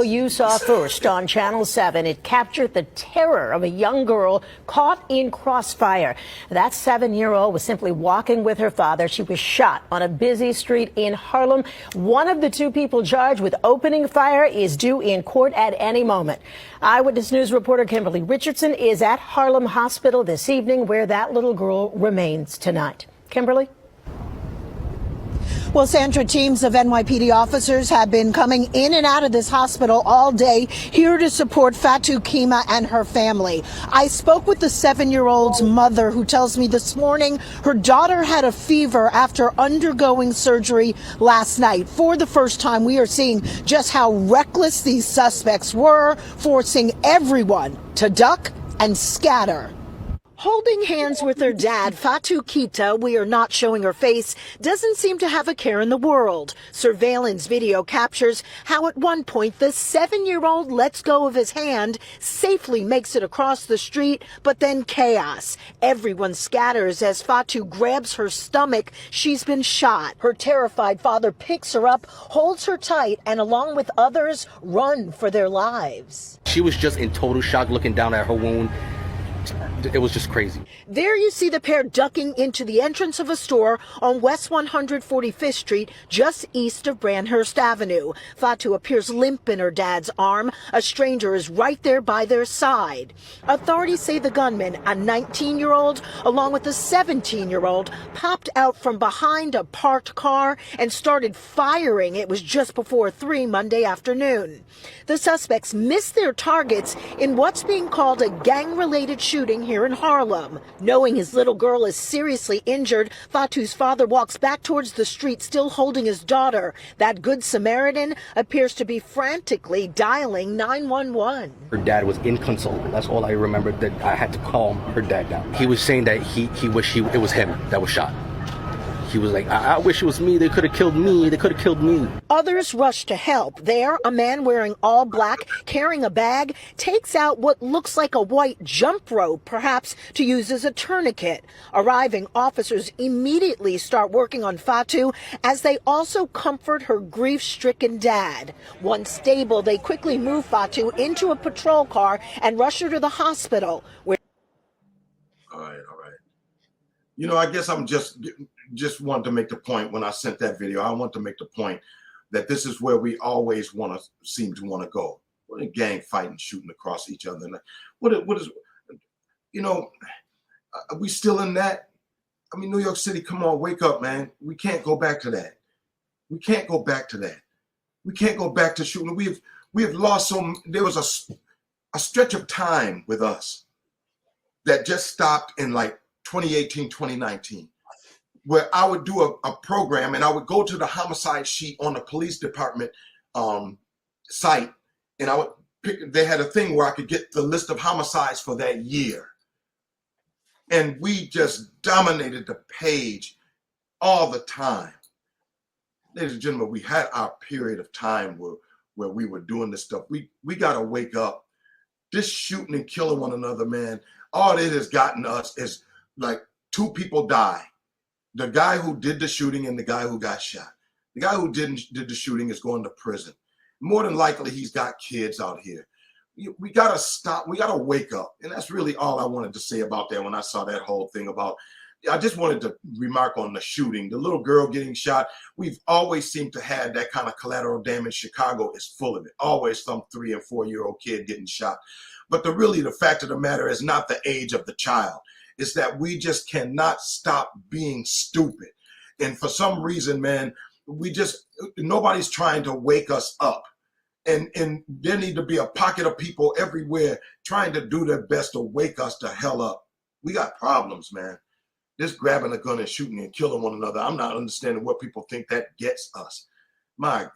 You saw first on Channel 7. It captured the terror of a young girl caught in crossfire. That 7-year-old was simply walking with her father. She was shot on a busy street in Harlem. One of the two people charged with opening fire is due in court at any moment. Eyewitness News reporter Kimberly Richardson is at Harlem Hospital this evening, where that little girl remains tonight. Kimberly? Well, Sandra, teams of NYPD officers have been coming in and out of this hospital all day, here to support Fatou Keita and her family. I spoke with the 7-year-old's mother, who tells me this morning her daughter had a fever after undergoing surgery last night. For the first time, we are seeing just how reckless these suspects were, forcing everyone to duck and scatter. Holding hands with her dad, Fatou Keita, we are not showing her face, doesn't seem to have a care in the world. Surveillance video captures how at one point the 7-year-old lets go of his hand, safely makes it across the street, but then chaos. Everyone scatters as Fatou grabs her stomach. She's been shot. Her terrified father picks her up, holds her tight, and along with others, run for their lives. She was just in total shock looking down at her wound. It was just crazy. There you see the pair ducking into the entrance of a store on West 145th Street, just east of Brandhurst Avenue. Fatou appears limp in her dad's arm. A stranger is right there by their side. Authorities say the gunman, a 19-year-old, along with a 17-year-old, popped out from behind a parked car and started firing. It was just before 3 Monday afternoon. The suspects missed their targets in what's being called a gang-related shooting here in Harlem. Knowing his little girl is seriously injured, Fatou's father walks back towards the street, still holding his daughter. That Good Samaritan appears to be frantically dialing 911. Her dad was inconsolable. That's all I remembered, that I had to calm her dad down. He was saying that he wished it was him that was shot. He was like, I wish it was me. They could have killed me. They could have killed me. Others rush to help. There, a man wearing all black, carrying a bag, takes out what looks like a white jump rope, perhaps to use as a tourniquet. Arriving officers immediately start working on Fatou as they also comfort her grief-stricken dad. Once stable, they quickly move Fatou into a patrol car and rush her to the hospital, where... All right. You know, I guess I'm just wanted to make the point when I sent that video. I want to make the point that this is where we always seem to want to go. What a gang fighting, shooting across each other. What is, you know, are we still in that? I mean, New York City, come on, wake up, man. We can't go back to that. We can't go back to that. We can't go back to shooting. We have lost so. There was a stretch of time with us that just stopped in like 2018, 2019. Where I would do a program and I would go to the homicide sheet on the police department site, and I would pick, they had a thing where I could get the list of homicides for that year. And we just dominated the page all the time. Ladies and gentlemen, we had our period of time where we were doing this stuff. We got to wake up. This shooting and killing one another, man, all it has gotten us is like 2 people die. The guy who did the shooting and the guy who got shot. The guy who did the shooting is going to prison. More than likely, he's got kids out here. We got to stop. We got to wake up. And that's really all I wanted to say about that when I saw that whole thing about, I just wanted to remark on the shooting, the little girl getting shot. We've always seemed to have that kind of collateral damage. Chicago is full of it. Always some 3 and 4-year-old kid getting shot. But the fact of the matter is not the age of the child. Is that we just cannot stop being stupid. And for some reason, man, nobody's trying to wake us up. And there need to be a pocket of people everywhere trying to do their best to wake us the hell up. We got problems, man. This grabbing a gun and shooting and killing one another, I'm not understanding what people think that gets us. My God.